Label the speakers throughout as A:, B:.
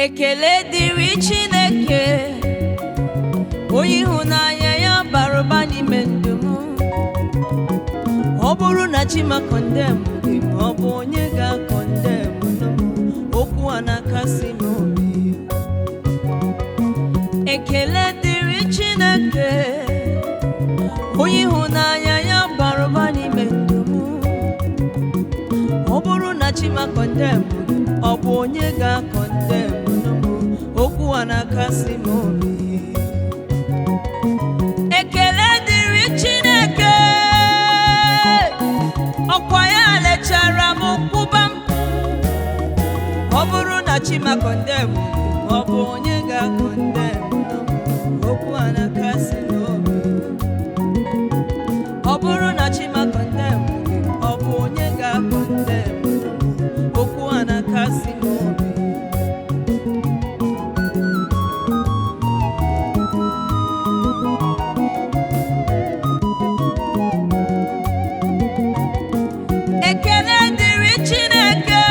A: Ekele dịrị Chineke, onye ịhụnanya ya bara ụba n'ime ndụ m. Ọ bụrụ na Chi ma condemn gị, ọ bụ onye ga-condemn m? Okwu a na-akasi m obi. Ekele dịrị Chineke, onye ịhụnanya ya bara ụba n'ime ndụ m. Ọ bụrụ na Chi ma condemn gị, ọ bụ onye ga-condemn m? Okwu a na-akasi m obi. Ekele dịrị Chineke, ọkwa ya lechara m kwụba m. Ọ bụrụ na Chi ma condemn gị, ọ bụ onye ga-condemn m? Okwu a na-akasi m obi. Ọ bụrụ na Chi ma condemn gị, ọ bụ onye ga-condemn m? Okwu a na-akasi m obi. Ekele dịrị Chineke,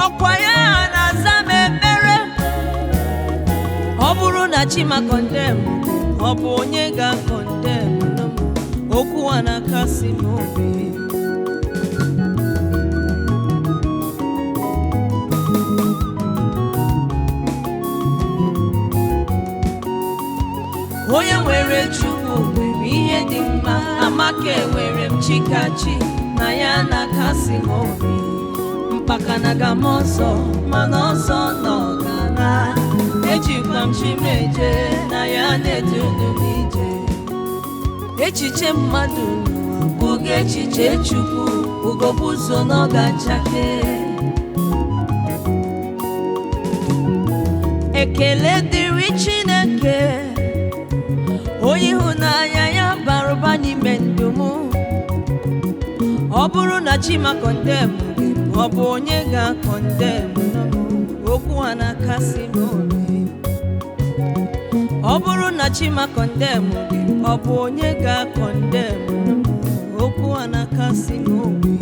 A: ọkwa ya na-aza m ekpere. Ọ bụrụ na Chi ma condemn, ọ bụ onye ga-condemn m? Okwu a na-akasi m obi. Onye nwere Chukwu nwere ihe dị mma, amaka enwere m Chikachi, na ya na-akasi m obi. Mpakanaga m ọzọ, mana ọzọ nọ ọgana. Ejikwa m Chimeje, na ya na-edudu m ije. Echiche mmadụ bụga echiche Chukwu, ugogbe ụzọ na ọ ga-achake. Ekele dịrị Chineke, onye ịhụnanya ya bara ụba n'ime ndụ m. Ọ bụrụ na Chi ma condemn gị, ọ bụ onye ga-condemn m? Okwu a na-akasi m obi. Ọ bụrụ na Chi ma condemn gị, ọ bụ onye ga-condemn m? Okwu a na-akasi m obi.